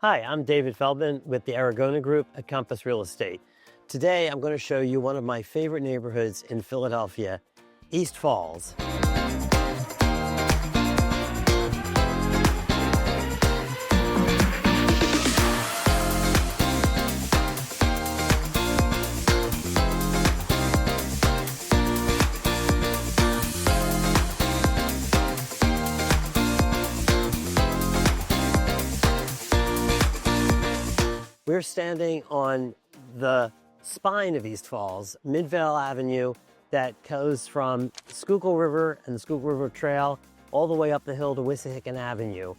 Hi, I'm David Feldman with the Aragona Group at Compass Real Estate. Today, I'm going to show you one of my favorite neighborhoods in Philadelphia, East Falls. We're standing on the spine of East Falls, Midvale Avenue, that goes from Schuylkill River and the Schuylkill River Trail all the way up the hill to Wissahickon Avenue,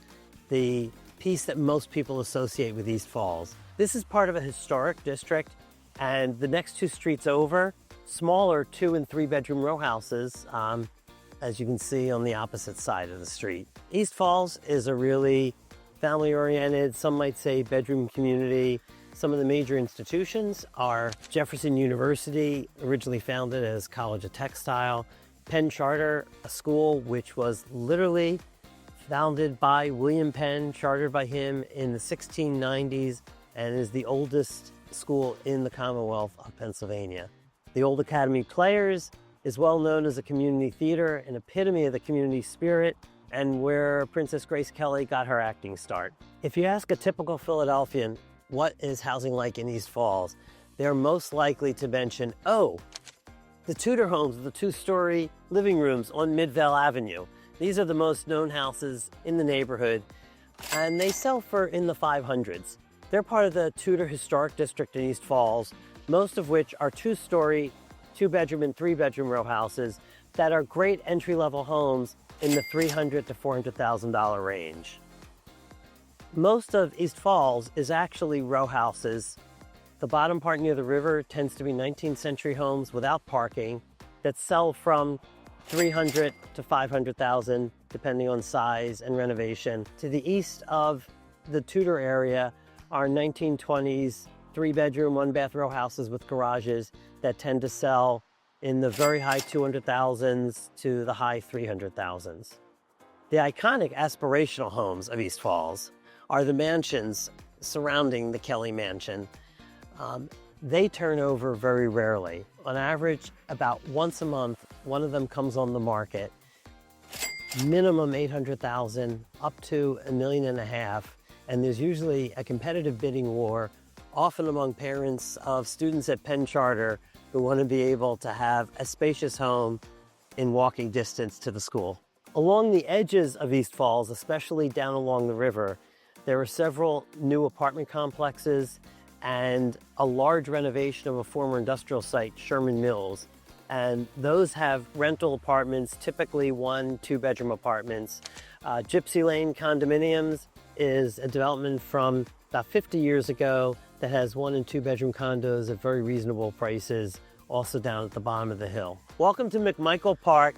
the piece that most people associate with East Falls. This is part of a historic district, and the next two streets over, smaller 2- and 3-bedroom row houses, as you can see on the opposite side of the street. East Falls is a really family-oriented, some might say bedroom community. Some of the major institutions are Jefferson University, originally founded as College of Textile, Penn Charter, a school which was literally founded by William Penn, chartered by him in the 1690s, and is the oldest school in the Commonwealth of Pennsylvania. The Old Academy Players is well known as a community theater, an epitome of the community spirit, and where Princess Grace Kelly got her acting start. If you ask a typical Philadelphian, what is housing like in East Falls, they're most likely to mention, oh, the Tudor homes, the 2-story living rooms on Midvale Avenue. These are the most known houses in the neighborhood, and they sell for in the 500s. They're part of the Tudor Historic District in East Falls, most of which are 2-story, 2-bedroom and 3-bedroom row houses that are great entry-level homes in the $300,000 to $400,000 range. Most of East Falls is actually row houses. The bottom part near the river tends to be 19th century homes without parking that sell from $300,000 to $500,000, depending on size and renovation. To the east of the Tudor area are 1920s 3-bedroom, 1-bath row houses with garages that tend to sell in the very high 200,000s to the high 300,000s. The iconic aspirational homes of East Falls are the mansions surrounding the Kelly Mansion. They turn over very rarely. On average, about once a month, one of them comes on the market. Minimum $800,000 up to $1.5 million, and there's usually a competitive bidding war, often among parents of students at Penn Charter who want to be able to have a spacious home in walking distance to the school. Along the edges of East Falls, especially down along the river, there are several new apartment complexes and a large renovation of a former industrial site, Sherman Mills. And those have rental apartments, typically 1- 2-bedroom apartments. Gypsy Lane Condominiums is a development from about 50 years ago that has 1- and 2-bedroom condos at very reasonable prices, also down at the bottom of the hill. Welcome to McMichael Park,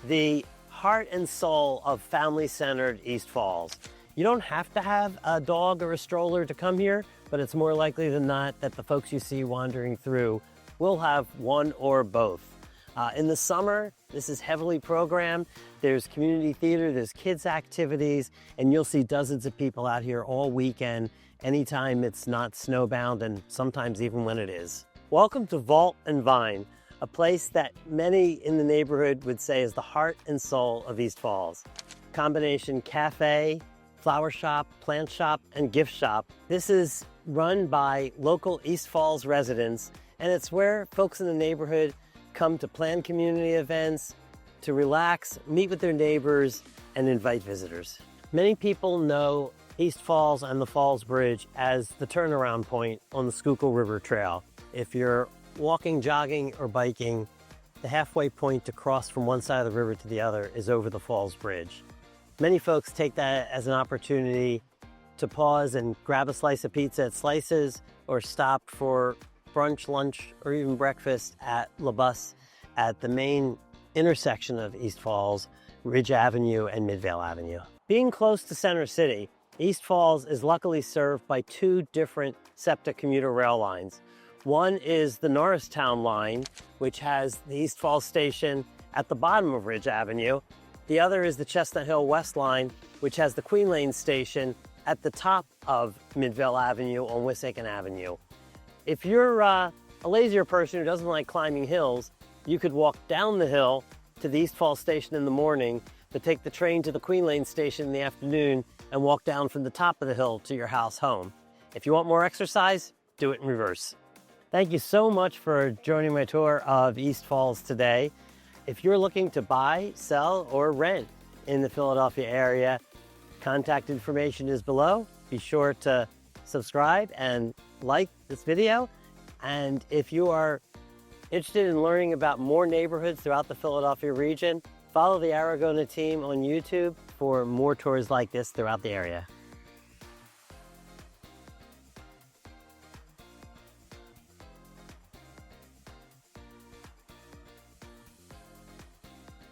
the heart and soul of family-centered East Falls. You don't have to have a dog or a stroller to come here, but it's more likely than not that the folks you see wandering through will have one or both. In the summer, this is heavily programmed. There's community theater, there's kids' activities, and you'll see dozens of people out here all weekend, anytime it's not snowbound, and sometimes even when it is. Welcome to Vault and Vine, a place that many in the neighborhood would say is the heart and soul of East Falls. Combination cafe, flower shop, plant shop, and gift shop. This is run by local East Falls residents, and it's where folks in the neighborhood come to plan community events, to relax, meet with their neighbors, and invite visitors. Many people know East Falls and the Falls Bridge as the turnaround point on the Schuylkill River Trail. If you're walking, jogging, or biking, the halfway point to cross from one side of the river to the other is over the Falls Bridge. Many folks take that as an opportunity to pause and grab a slice of pizza at Slices, or stop for brunch, lunch, or even breakfast at La Bus at the main intersection of East Falls, Ridge Avenue and Midvale Avenue. Being close to Center City, East Falls is luckily served by 2 different SEPTA commuter rail lines. One is the Norristown line, which has the East Falls station at the bottom of Ridge Avenue. The other is the Chestnut Hill West line, which has the Queen Lane station at the top of Midvale Avenue on Wissahickon Avenue. If you're a lazier person who doesn't like climbing hills, you could walk down the hill to the East Falls station in the morning, but take the train to the Queen Lane station in the afternoon and walk down from the top of the hill to your house home. If you want more exercise, do it in reverse. Thank you so much for joining my tour of East Falls today. If you're looking to buy, sell, or rent in the Philadelphia area, contact information is below. Be sure to subscribe and like this video. And if you are interested in learning about more neighborhoods throughout the Philadelphia region, follow the Aragona team on YouTube for more tours like this throughout the area.